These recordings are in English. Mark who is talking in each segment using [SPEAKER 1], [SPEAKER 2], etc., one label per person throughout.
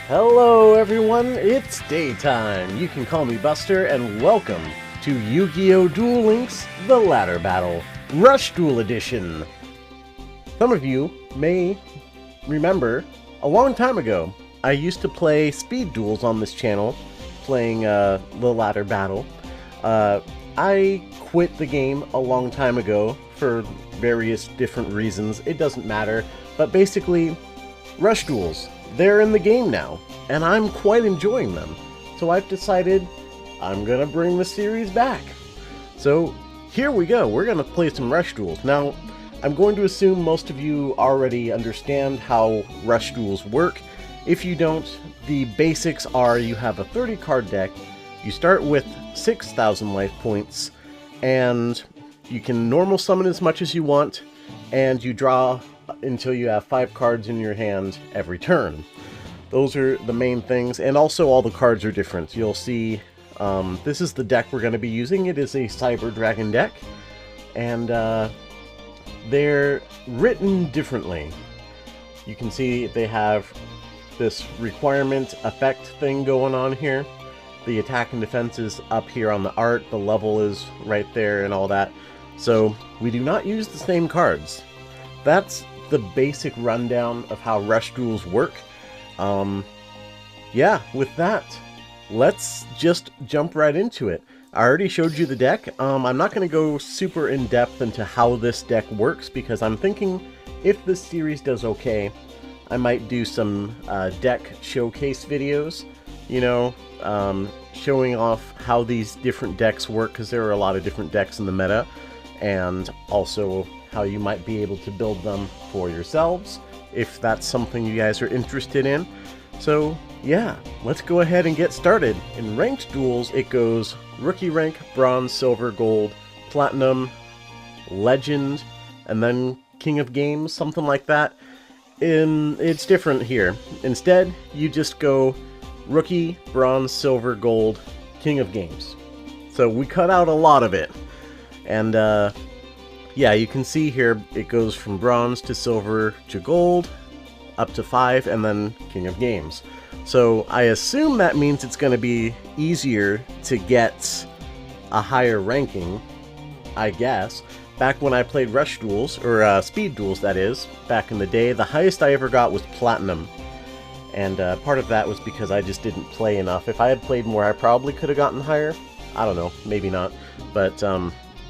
[SPEAKER 1] Hello everyone, it's daytime. You can call me Buster, and welcome to Yu-Gi-Oh Duel Links, The Ladder Battle, Rush Duel Edition. Some of you may remember, a long time ago, I used to play speed duels on this channel, playing The Ladder Battle. I quit the game a long time ago for various different reasons. It doesn't matter, but basically, Rush Duels. They're in the game now, and I'm quite enjoying them. So I've decided I'm gonna bring the series back. So here we go, we're gonna play some Rush Duels. Now, I'm going to assume most of you already understand how Rush Duels work. If you don't, the basics are you have a 30 card deck, you start with 6,000 life points, and you can normal summon as much as you want, and you draw until you have 5 cards in your hand every turn. Those are the main things, and also all the cards are different. You'll see, this is the deck we're going to be using. It is a Cyber Dragon deck, and they're written differently. You can see they have this requirement effect thing going on here. The attack and defense is up here on the art, the level is right there and all that. So we do not use the same cards. That's the basic rundown of how Rush Duels work. Yeah, with that, let's just jump right into it. I already showed you the deck. I'm not going to go super in-depth into how this deck works, because I'm thinking if this series does okay, I might do some deck showcase videos, you know, showing off how these different decks work, because there are a lot of different decks in the meta, and also how you might be able to build them for yourselves, if that's something you guys are interested in. So yeah, let's go ahead and get started. In ranked duels, it goes rookie rank, bronze, silver, gold, platinum, legend, and then king of games, something like that. It's different here. Instead, you just go rookie, bronze, silver, gold, king of games. So we cut out a lot of it. And yeah, you can see here it goes from bronze to silver to gold, up to 5, and then king of games. So I assume that means it's going to be easier to get a higher ranking, I guess. Back when I played Rush Duels, or Speed Duels that is, back in the day, the highest I ever got was Platinum. And part of that was because I just didn't play enough. If I had played more, I probably could have gotten higher. I don't know, maybe not. But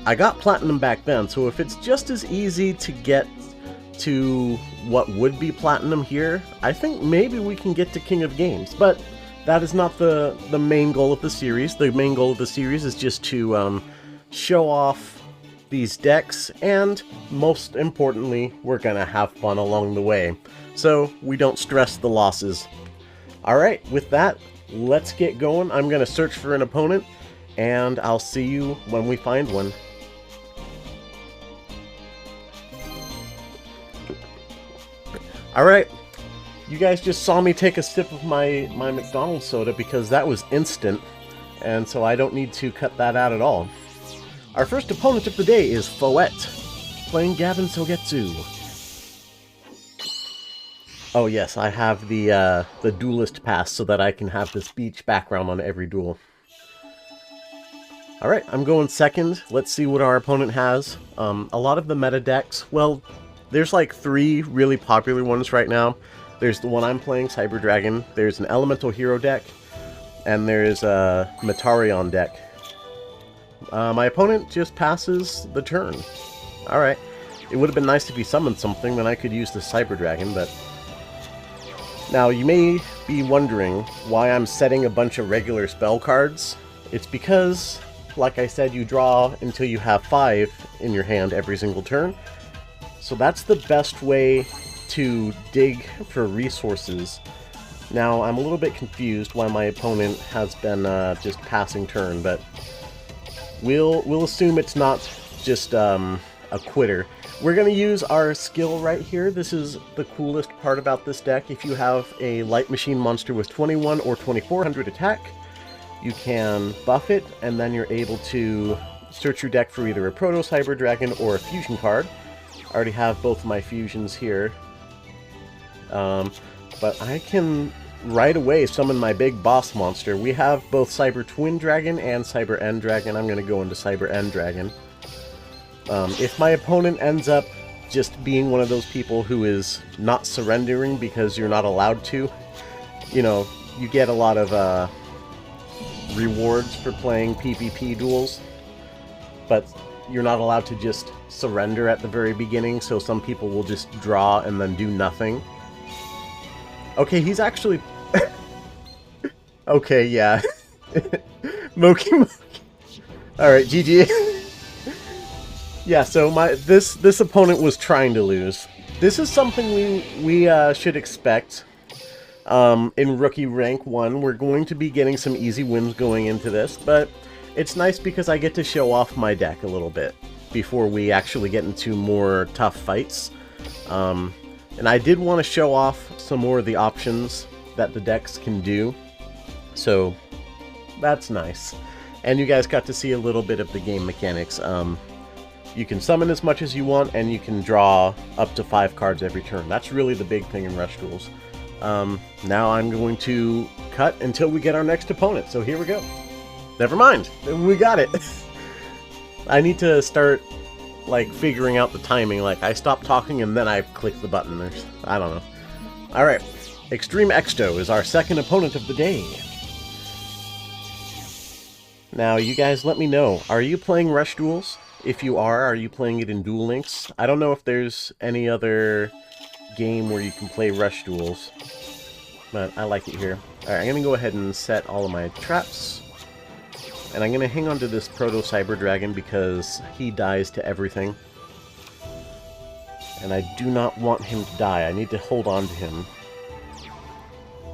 [SPEAKER 1] I got Platinum back then, so if it's just as easy to get to what would be Platinum here, I think maybe we can get to King of Games. But that is not the main goal of the series. The main goal of the series is just to show off these decks, and most importantly, we're gonna have fun along the way, so we don't stress the losses. Alright, with that, let's get going. I'm gonna search for an opponent, and I'll see you when we find one. Alright, you guys just saw me take a sip of my McDonald's soda, because that was instant, and so I don't need to cut that out at all. Our first opponent of the day is Fouet, playing Gavin Sogetsu. Oh yes, I have the duelist pass so that I can have this beach background on every duel. Alright, I'm going second. Let's see what our opponent has. A lot of the meta decks, well, there's like 3 really popular ones right now. There's the one I'm playing, Cyber Dragon. There's an Elemental Hero deck. And there's a Metarion deck. My opponent just passes the turn. Alright. It would have been nice if he summoned something, then I could use the Cyber Dragon, but... Now, you may be wondering why I'm setting a bunch of regular spell cards. It's because, like I said, you draw until you have 5 in your hand every single turn. So that's the best way to dig for resources. Now, I'm a little bit confused why my opponent has been just passing turn, but we'll assume it's not just a quitter. We're going to use our skill right here. This is the coolest part about this deck. If you have a Light Machine monster with 21 or 2400 attack, you can buff it, and then you're able to search your deck for either a Proto Cyber Dragon or a fusion card. I already have both my fusions here. But I can right away summon my big boss monster. We have both Cyber Twin Dragon and Cyber End Dragon. I'm going to go into Cyber End Dragon. If my opponent ends up just being one of those people who is not surrendering because you're not allowed to, you know, you get a lot of rewards for playing PvP duels, but you're not allowed to just surrender at the very beginning, so some people will just draw and then do nothing. Okay, he's actually... okay, yeah. Moki Moki. Alright, GG. Yeah, so this opponent was trying to lose. This is something we should expect. In Rookie Rank 1, we're going to be getting some easy wins going into this, but it's nice because I get to show off my deck a little bit before we actually get into more tough fights. And I did want to show off some more of the options that the decks can do, so that's nice. And you guys got to see a little bit of the game mechanics. You can summon as much as you want, and you can draw up to 5 cards every turn. That's really the big thing in Rush Duels. Now I'm going to cut until we get our next opponent, so here we go. Never mind, we got it. I need to start, like, figuring out the timing. Like, I stop talking and then I click the button. I don't know. Alright, Extreme Exto is our second opponent of the day. Now, you guys let me know, are you playing Rush Duels? If you are you playing it in Duel Links? I don't know if there's any other game where you can play Rush Duels, but I like it here. Alright, I'm going to go ahead and set all of my traps. And I'm going to hang on to this Proto Cyber Dragon because he dies to everything. And I do not want him to die. I need to hold on to him.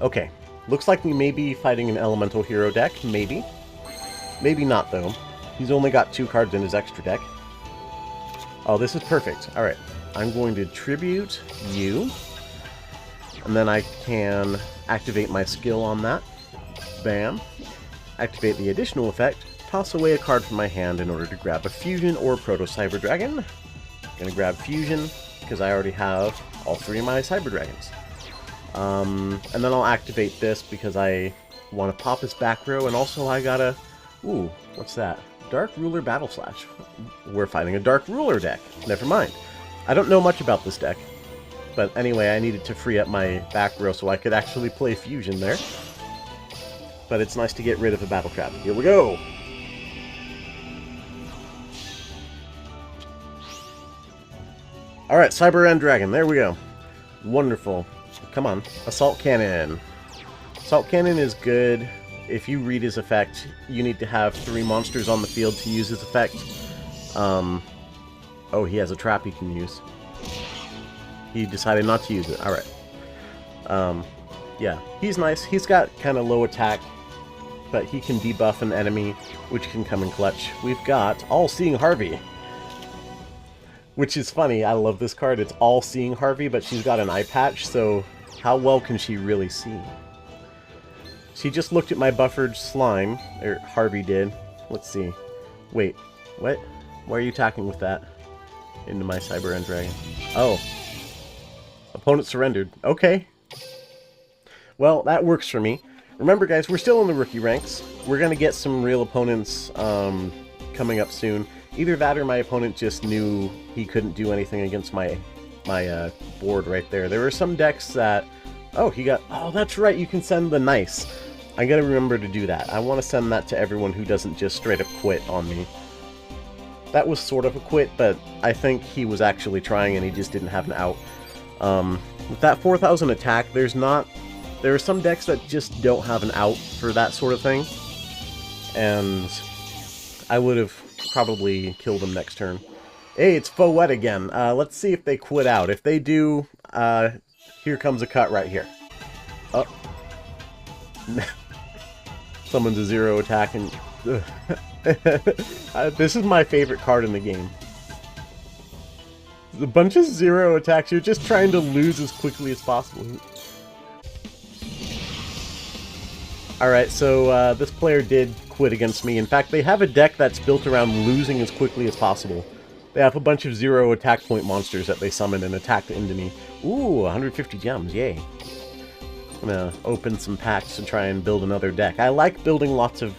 [SPEAKER 1] Okay. Looks like we may be fighting an Elemental Hero deck. Maybe. Maybe not, though. He's only got 2 cards in his extra deck. Oh, this is perfect. Alright. I'm going to tribute you. And then I can activate my skill on that. Bam. Activate the additional effect. Toss away a card from my hand in order to grab a Fusion or Proto Cyber Dragon. Gonna grab Fusion, because I already have all 3 of my Cyber Dragons. And then I'll activate this because I want to pop his back row, and also I gotta... Ooh, what's that? Dark Ruler Battle Slash. We're fighting a Dark Ruler deck. Never mind. I don't know much about this deck. But anyway, I needed to free up my back row so I could actually play Fusion there. But it's nice to get rid of a battle trap. Here we go! Alright, Cyber End Dragon, there we go. Wonderful. Come on. Assault Cannon. Assault Cannon is good. If you read his effect, you need to have 3 monsters on the field to use his effect. Oh, he has a trap he can use. He decided not to use it. Alright. Yeah, he's nice. He's got kind of low attack, but he can debuff an enemy, which can come in clutch. We've got All-Seeing Harvey. Which is funny, I love this card. It's All-Seeing Harvey, but she's got an eye patch, so how well can she really see? She just looked at my buffered slime, or Harvey did. Let's see. Wait, what? Why are you attacking with that? Into my Cyber End Dragon. Oh. Opponent surrendered. Okay. Well, that works for me. Remember, guys, we're still in the rookie ranks. We're going to get some real opponents coming up soon. Either that or my opponent just knew he couldn't do anything against my board right there. There were some decks that... Oh, he got... Oh, that's right, you can send the nice. I gotta remember to do that. I want to send that to everyone who doesn't just straight up quit on me. That was sort of a quit, but I think he was actually trying and he just didn't have an out. With that 4,000 attack, there are some decks that just don't have an out for that sort of thing. And I would have probably killed them next turn. Hey, it's Fouet again. Let's see if they quit out. If they do, here comes a cut right here. Oh. Someone's a 0 attack and... this is my favorite card in the game. A bunch of 0 attacks. You're just trying to lose as quickly as possible. Alright, so this player did quit against me. In fact, they have a deck that's built around losing as quickly as possible. They have a bunch of 0 attack point monsters that they summon and attack into me. Ooh, 150 gems, yay. I'm gonna open some packs to try and build another deck. I like building lots of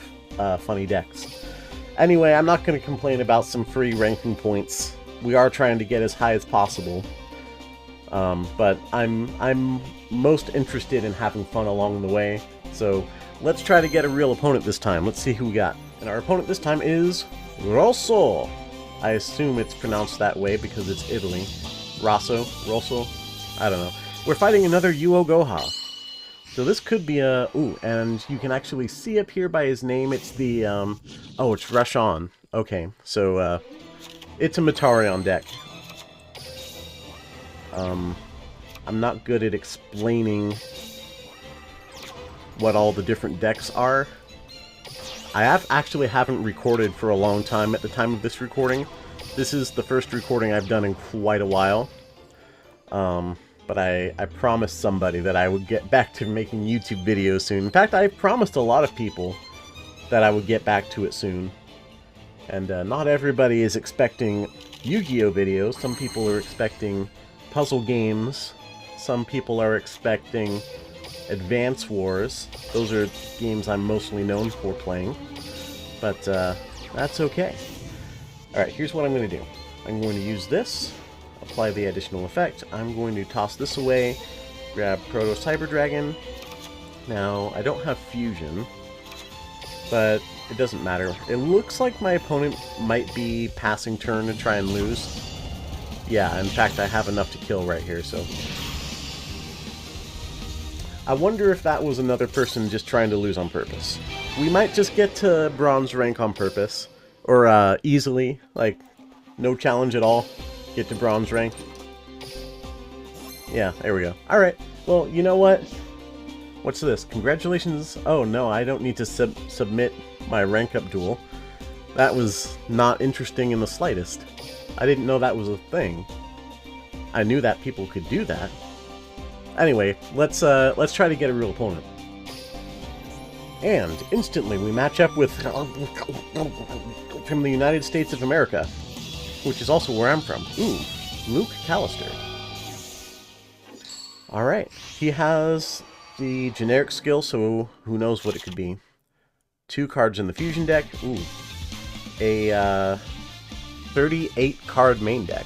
[SPEAKER 1] funny decks. Anyway, I'm not gonna complain about some free ranking points. We are trying to get as high as possible. But I'm most interested in having fun along the way. So let's try to get a real opponent this time. Let's see who we got. And our opponent this time is Rosso. I assume it's pronounced that way because it's Italy. Rosso? I don't know. We're fighting another Yu-Gi-Oh Goha. So this could be a... Ooh, and you can actually see up here by his name, it's the... Oh, it's Rush On. Okay, so, it's a Matarion deck. I'm not good at explaining what all the different decks are. I actually haven't recorded for a long time at the time of this recording. This is the first recording I've done in quite a while. But I promised somebody that I would get back to making YouTube videos soon. In fact, I promised a lot of people that I would get back to it soon. And not everybody is expecting Yu-Gi-Oh videos. Some people are expecting puzzle games. Some people are expecting Advance Wars. Those are games I'm mostly known for playing. But that's okay. Alright, here's what I'm going to do. I'm going to use this. Apply the additional effect. I'm going to toss this away, grab Proto Cyber Dragon. Now, I don't have Fusion, but it doesn't matter. It looks like my opponent might be passing turn to try and lose. Yeah, in fact, I have enough to kill right here, so... I wonder if that was another person just trying to lose on purpose. We might just get to bronze rank on purpose, or easily, like, no challenge at all. Get to bronze rank. Yeah, there we go. Alright, well, you know what? What's this? Congratulations. Oh, no, I don't need to submit my rank up duel. That was not interesting in the slightest. I didn't know that was a thing. I knew that people could do that. Anyway, let's try to get a real opponent. And instantly we match up with from the United States of America, which is also where I'm from. Ooh, Luke Callister. Alright, he has the generic skill, so who knows what it could be. 2 cards in the fusion deck. Ooh, a 38 card main deck.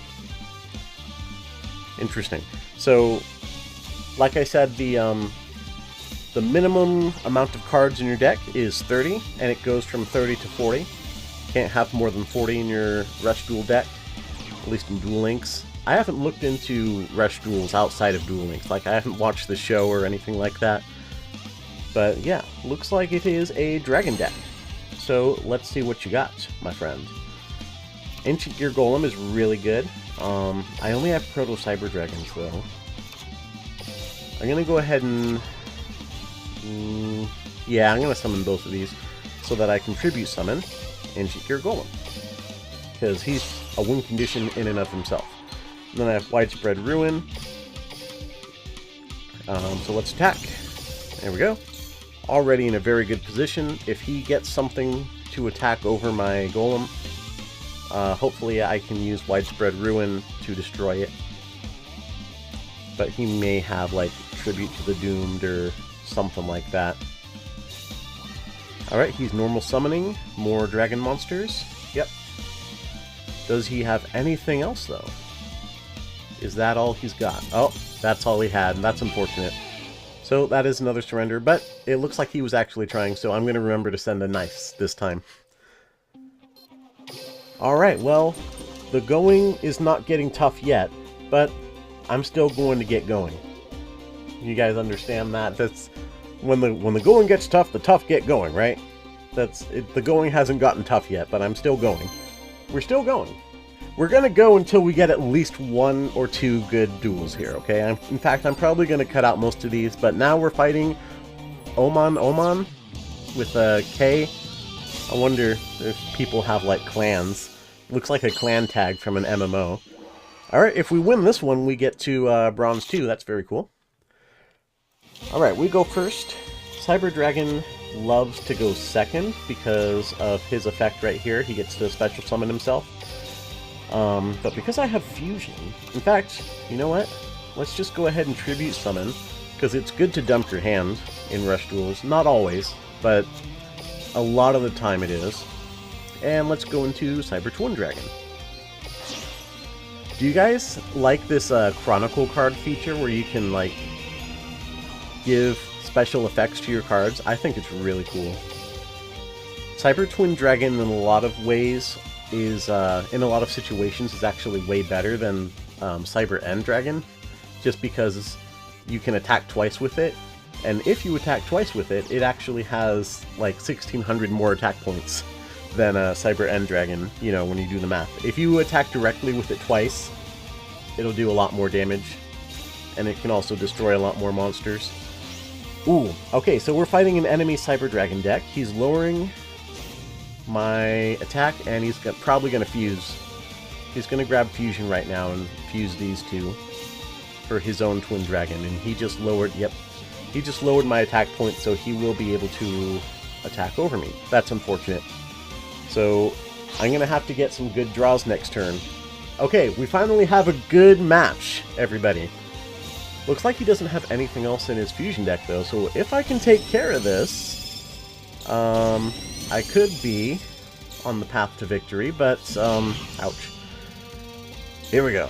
[SPEAKER 1] Interesting. So, like I said, the minimum amount of cards in your deck is 30, and it goes from 30 to 40. Can't have more than 40 in your Rush Duel deck, at least in Duel Links. I haven't looked into Rush Duels outside of Duel Links, like I haven't watched the show or anything like that. But yeah, looks like it is a dragon deck. So let's see what you got, my friend. Ancient Gear Golem is really good. I only have Proto Cyber Dragons though. I'm gonna go ahead and... yeah, I'm gonna summon both of these so that I can tribute summon Ancient Gear Golem, because he's a win condition in and of himself. And then I have Widespread Ruin. So let's attack. There we go. Already in a very good position. If he gets something to attack over my Golem, hopefully I can use Widespread Ruin to destroy it. But he may have, like, Tribute to the Doomed or something like that. Alright, he's normal summoning. More dragon monsters. Yep. Does he have anything else, though? Is that all he's got? Oh, that's all he had, and that's unfortunate. So that is another surrender, but it looks like he was actually trying, so I'm going to remember to send a nice this time. Alright, well, the going is not getting tough yet, but I'm still going to get going. You guys understand that? That's when the going gets tough, the tough get going, right? That's it, the going hasn't gotten tough yet, but I'm still going. We're still going. We're going to go until we get at least 1 or 2 good duels here, okay? In fact, I'm probably going to cut out most of these, but now we're fighting Oman with a K. I wonder if people have, like, clans. Looks like a clan tag from an MMO. Alright, if we win this one, we get to Bronze 2. That's very cool. Alright, we go first. Cyber Dragon loves to go second because of his effect right here. He gets to special summon himself. But because I have Fusion... In fact, you know what? Let's just go ahead and Tribute Summon because it's good to dump your hand in Rush Duels. Not always, but a lot of the time it is. And let's go into Cyber Twin Dragon. Do you guys like this Chronicle card feature where you can, like, give special effects to your cards? I think it's really cool. Cyber Twin Dragon in a lot of ways is, in a lot of situations, is actually way better than Cyber End Dragon, just because you can attack twice with it, and if you attack twice with it, it actually has like 1600 more attack points than Cyber End Dragon, you know, when you do the math. If you attack directly with it twice, it'll do a lot more damage, and it can also destroy a lot more monsters. Ooh, okay, so we're fighting an enemy Cyber Dragon deck. He's lowering my attack, and he's probably going to fuse. He's going to grab Fusion right now and fuse these two for his own Twin Dragon, and he just lowered, yep, he just lowered my attack point, so he will be able to attack over me. That's unfortunate. So I'm going to have to get some good draws next turn. Okay, we finally have a good match, everybody. Looks like he doesn't have anything else in his Fusion deck, though, so if I can take care of this, I could be on the path to victory, but, ouch. Here we go.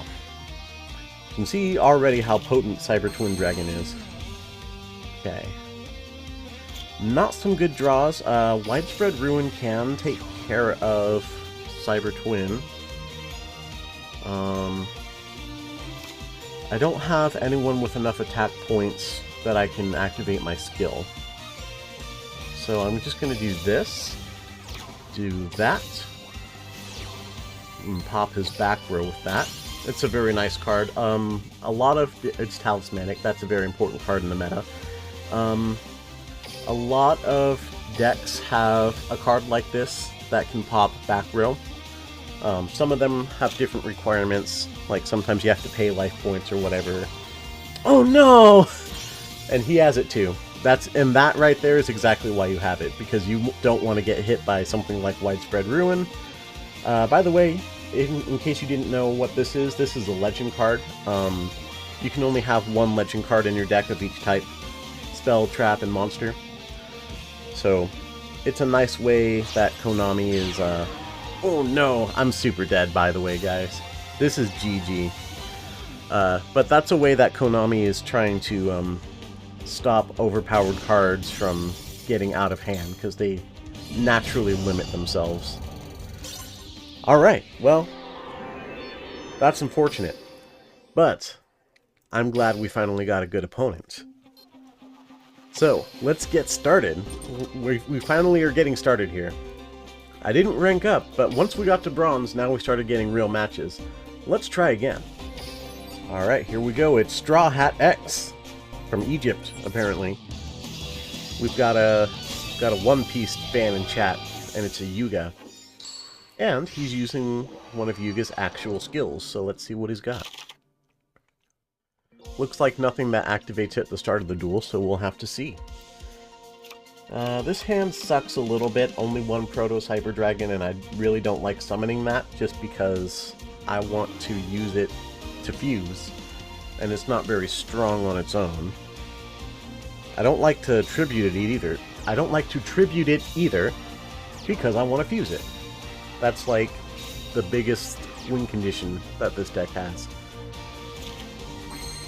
[SPEAKER 1] You can see already how potent Cyber Twin Dragon is. Okay. Not some good draws. Widespread Ruin can take care of Cyber Twin. I don't have anyone with enough attack points that I can activate my skill. So I'm just going to do this, do that, and pop his back row with that. It's a very nice card. A lot of it's talismanic. That's a very important card in the meta. A lot of decks have a card like this that can pop back row. Some of them have different requirements, like sometimes you have to pay life points or whatever. Oh no! And he has it too. And that right there is exactly why you have it, because you don't want to get hit by something like Widespread Ruin. By the way, in case you didn't know what this is a legend card. You can only have one legend card in your deck of each type: spell, trap, and monster. So it's a nice way that Konami is... Oh no, I'm super dead, by the way, guys. This is GG. But that's a way that Konami is trying to stop overpowered cards from getting out of hand, because they naturally limit themselves. Alright, well, that's unfortunate. But I'm glad we finally got a good opponent. So, let's get started. We finally are getting started here. I didn't rank up, but once we got to bronze, now we started getting real matches. Let's try again. Alright, here we go. It's Straw Hat X from Egypt, apparently. We've got a One Piece fan in chat, and it's a Yuga. And he's using one of Yuga's actual skills, so let's see what he's got. Looks like nothing that activates at the start of the duel, so we'll have to see. This hand sucks a little bit, only one Proto Cyber Dragon, and I really don't like summoning that, just because I want to use it to fuse, and it's not very strong on its own. I don't like to tribute it either. Because I want to fuse it. That's like the biggest win condition that this deck has.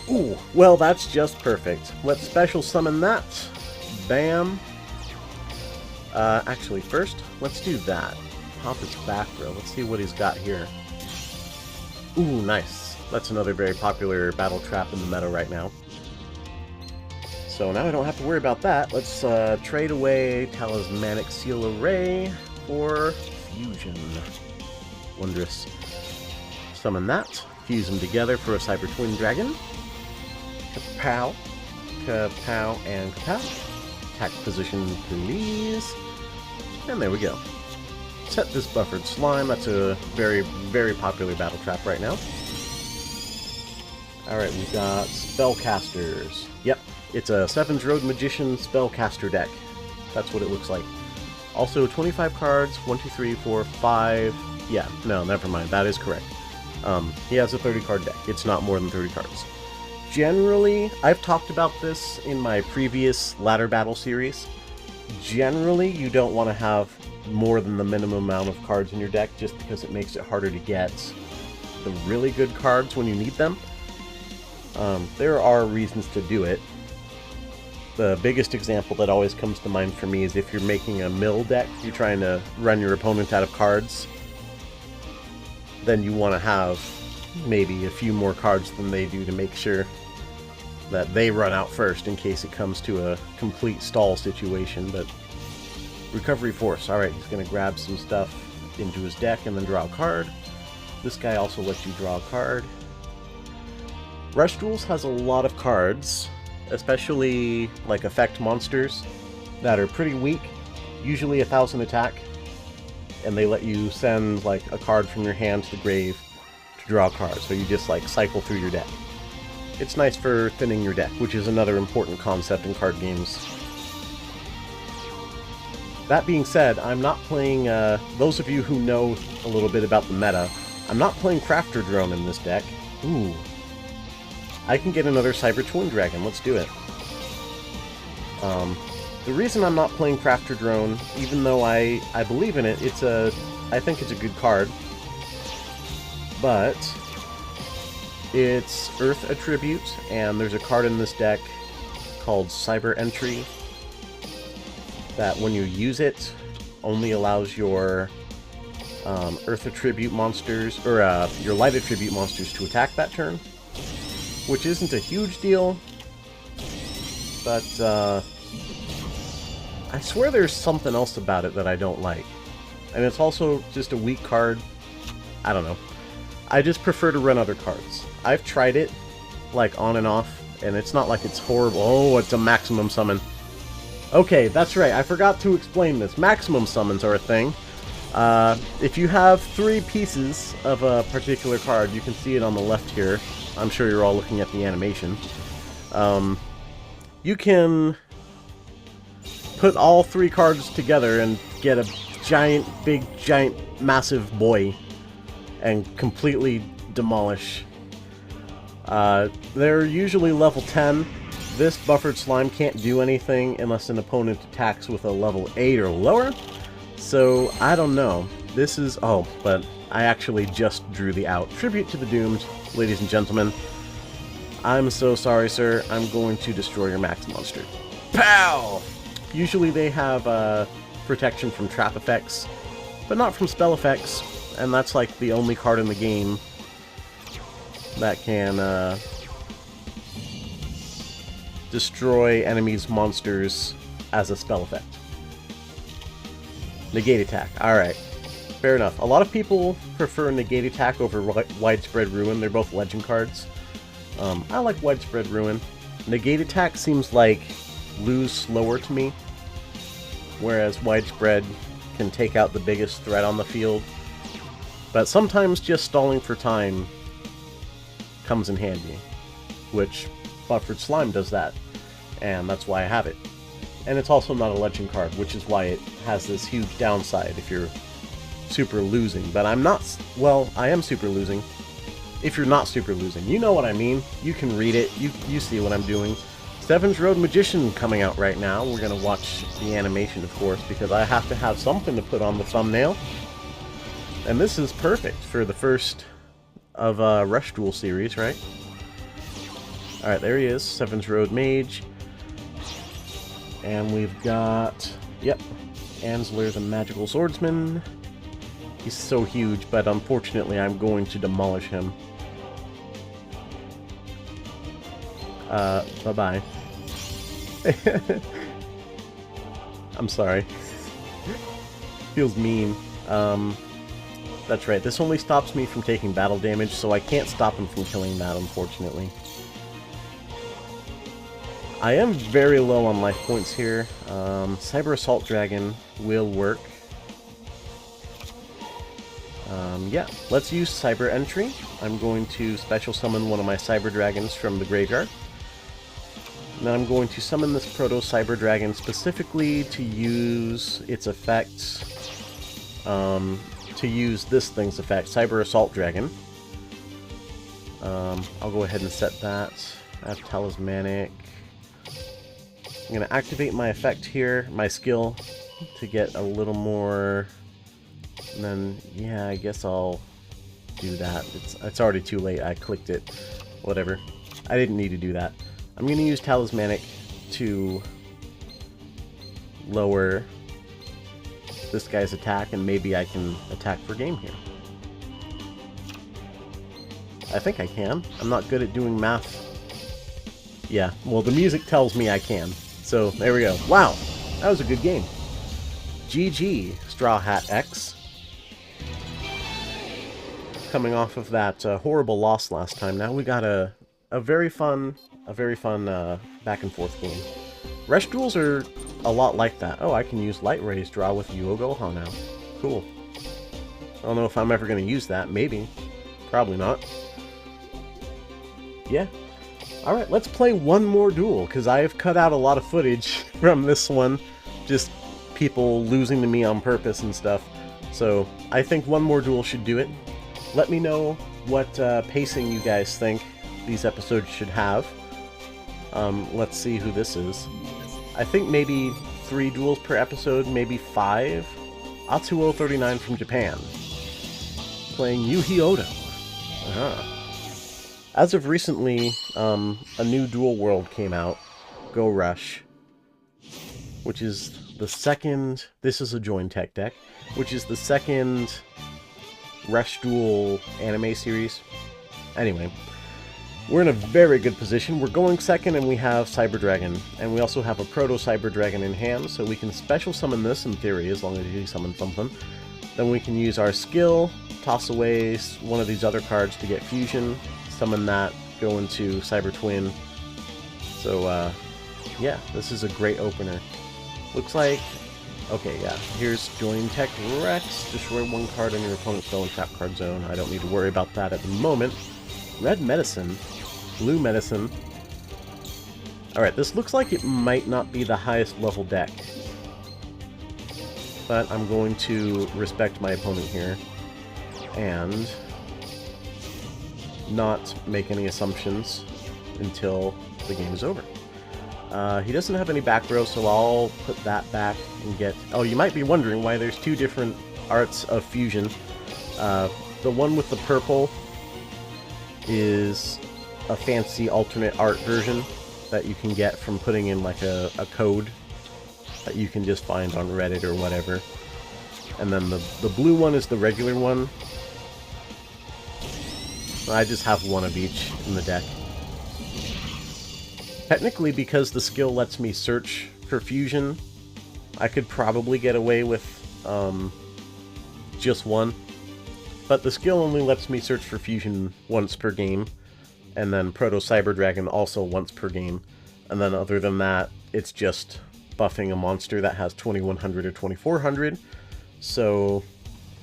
[SPEAKER 1] Ooh, well that's just perfect. Let's special summon that. Bam. Actually, first, let's do that. Pop his back row. Let's see what he's got here. Ooh, nice. That's another very popular battle trap in the meta right now. So now I don't have to worry about that. Let's trade away Talismanic Seal Array for Fusion. Wondrous. Summon that. Fuse them together for a Cyber Twin Dragon. Kapow. Kapow and kapow. Attack position, please. And there we go. Set this Buffered Slime. That's a very, very popular battle trap right now. Alright, we've got Spellcasters. Yep, it's a Seven's Road Magician Spellcaster deck. That's what it looks like. Also, 25 cards, 1, 2, 3, 4, 5... Yeah, no, never mind, that is correct. He has a 30-card deck. It's not more than 30 cards. Generally, I've talked about this in my previous ladder battle series. Generally, you don't want to have more than the minimum amount of cards in your deck just because it makes it harder to get the really good cards when you need them. There are reasons to do it. The biggest example that always comes to mind for me is if you're making a mill deck, you're trying to run your opponent out of cards, then you want to have maybe a few more cards than they do to make sure that they run out first in case it comes to a complete stall situation. But Recovery Force, alright, he's going to grab some stuff into his deck and then draw a card. This guy also lets you draw a card. Rush Duels has a lot of cards, especially like effect monsters that are pretty weak, usually 1,000 attack, and they let you send like a card from your hand to the grave to draw a card, so you just like cycle through your deck. It's nice for thinning your deck, which is another important concept in card games. That being said, I'm not playing, those of you who know a little bit about the meta, I'm not playing Crafter Drone in this deck. Ooh. I can get another Cyber Twin Dragon, let's do it. The reason I'm not playing Crafter Drone, even though I believe in it, I think it's a good card, but it's Earth Attribute, and there's a card in this deck called Cyber Entry that when you use it, only allows your Earth Attribute monsters, or your Light Attribute monsters to attack that turn, which isn't a huge deal, but I swear there's something else about it that I don't like. And it's also just a weak card. I don't know. I just prefer to run other cards. I've tried it, like, on and off, and it's not like it's horrible. Oh, it's a maximum summon. Okay, that's right, I forgot to explain this. Maximum summons are a thing. If you have 3 pieces of a particular card, you can see it on the left here. I'm sure you're all looking at the animation. You can put all 3 cards together and get a giant, massive boy and completely demolish. They're usually level 10. This Buffered Slime can't do anything unless an opponent attacks with a level 8 or lower. So, I don't know. This is... oh, but I actually just drew the out. Tribute to the Doomed, ladies and gentlemen. I'm so sorry, sir. I'm going to destroy your Max Monster. Pow! Usually they have protection from trap effects, but not from spell effects. And that's like the only card in the game that can destroy enemies' monsters as a spell effect. Negate Attack. Alright. Fair enough. A lot of people prefer Negate Attack over Widespread Ruin. They're both legend cards. I like Widespread Ruin. Negate Attack seems like lose slower to me, whereas Widespread can take out the biggest threat on the field. But sometimes just stalling for time comes in handy, which Buffered Slime does that, and that's why I have it. And it's also not a legend card, which is why it has this huge downside if you're super losing. But I'm not... well, I am super losing. If you're not super losing. You know what I mean. You can read it. You see what I'm doing. Seven's Road Magician coming out right now. We're going to watch the animation, of course, because I have to have something to put on the thumbnail. And this is perfect for the first of Rush Duel series, right? Alright, there he is. Seven's Road Mage. And we've got... yep. Ansler the Magical Swordsman. He's so huge, but unfortunately I'm going to demolish him. Bye-bye. I'm sorry. Feels mean. That's right, this only stops me from taking battle damage, so I can't stop him from killing that, unfortunately. I am very low on life points here. Cyber Assault Dragon will work. Yeah, let's use Cyber Entry. I'm going to special summon one of my Cyber Dragons from the graveyard. And then I'm going to summon this Proto Cyber Dragon specifically to use its effects, to use this thing's effect, Cyber Assault Dragon. I'll go ahead and set that I have Talismanic. I'm going to activate my effect here, my skill, to get a little more... And then, yeah, I guess I'll do that. It's already too late. I clicked it. Whatever. I didn't need to do that. I'm going to use Talismanic to lower this guy's attack, and maybe I can attack for game here. I think I can. I'm not good at doing math. Yeah, well, the music tells me I can. So, there we go. Wow, that was a good game. GG, Straw Hat X. Coming off of that horrible loss last time, now we got a very fun back and forth game. Rush Duels are a lot like that. Oh, I can use Light Rays draw with Yu-Gi-Oh Gohan now. Cool. I don't know if I'm ever going to use that. Maybe. Probably not. Yeah. Alright, let's play one more duel, because I have cut out a lot of footage from this one. Just people losing to me on purpose and stuff. So, I think one more duel should do it. Let me know what pacing you guys think these episodes should have. Let's see who this is. I think maybe 3 duels per episode, maybe 5. Atsuo39 from Japan. Playing Yu-Gi-Oh! As of recently, a new duel world came out, Go Rush, which is the second... This is a Join Tech deck, which is the second Rush Duel anime series. Anyway, we're in a very good position. We're going second, and we have Cyber Dragon. And we also have a Proto Cyber Dragon in hand, so we can special summon this in theory, as long as you summon something. Then we can use our skill, toss away one of these other cards to get fusion, summon that, go into Cyber Twin. So, yeah, this is a great opener. Looks like... Okay, yeah, here's Join Tech Rex. Destroy 1 card in your opponent's spell and trap card zone. I don't need to worry about that at the moment. Red Medicine. Blue Medicine. Alright, this looks like it might not be the highest level deck. But I'm going to respect my opponent here. And not make any assumptions until the game is over. He doesn't have any back row, so I'll put that back and get... Oh, you might be wondering why there's 2 different arts of fusion. The one with the purple is a fancy alternate art version that you can get from putting in like a code that you can just find on Reddit or whatever. And then the blue one is the regular one. I just have one of each in the deck. Technically, because the skill lets me search for fusion, I could probably get away with just one. But the skill only lets me search for fusion once per game, and then Proto Cyber Dragon also once per game. And then other than that, it's just buffing a monster that has 2100 or 2400. So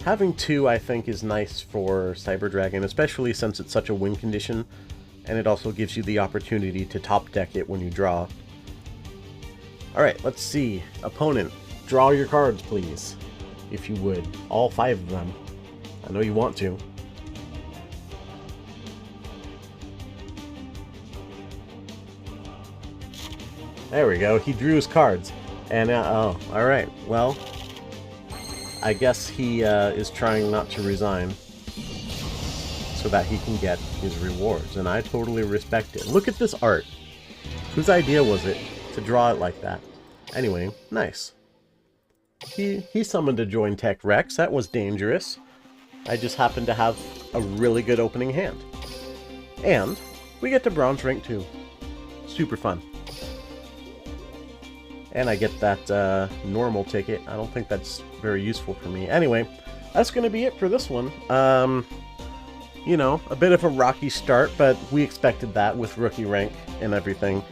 [SPEAKER 1] having 2, I think, is nice for Cyber Dragon, especially since it's such a win condition. And it also gives you the opportunity to top deck it when you draw. Alright, let's see. Opponent, draw your cards, please. If you would. All 5 of them. I know you want to. There we go. He drew his cards. And, oh, alright. Well, I guess he is trying not to resign, so that he can get his rewards, and I totally respect it. Look at this art. Whose idea was it to draw it like that? Anyway, nice. He summoned a Join Tech Rex. That was dangerous. I just happened to have a really good opening hand. And we get to bronze rank 2. Super fun. And I get that normal ticket. I don't think that's very useful for me. Anyway, that's going to be it for this one. You know, a bit of a rocky start, but we expected that with rookie rank and everything.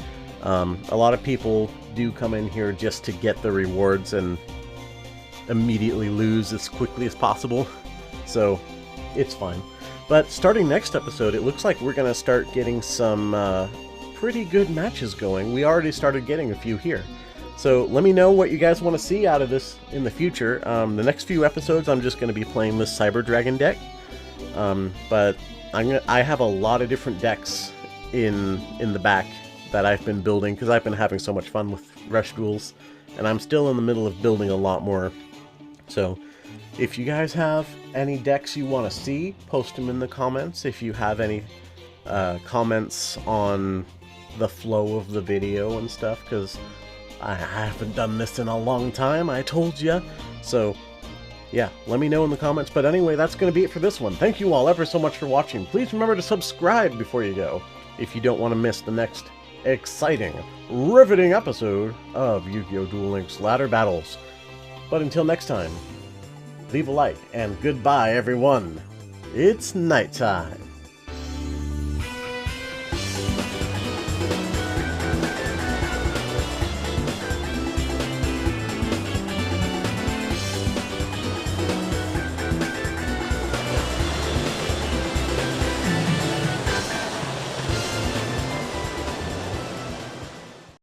[SPEAKER 1] A lot of people do come in here just to get the rewards and immediately lose as quickly as possible. So, it's fine. But starting next episode, it looks like we're going to start getting some pretty good matches going. We already started getting a few here. So let me know what you guys want to see out of this in the future. The next few episodes, I'm just going to be playing this Cyber Dragon deck. But I have a lot of different decks in the back that I've been building, because I've been having so much fun with Rush Duels, and I'm still in the middle of building a lot more. So if you guys have any decks you want to see, post them in the comments. If you have any comments on the flow of the video and stuff, because I haven't done this in a long time, I told ya. So yeah, let me know in the comments. But anyway, that's going to be it for this one. Thank you all ever so much for watching. Please remember to subscribe before you go, if you don't want to miss the next exciting, riveting episode of Yu-Gi-Oh! Duel Links Ladder Battles. But until next time, leave a like, and goodbye, everyone. It's nighttime.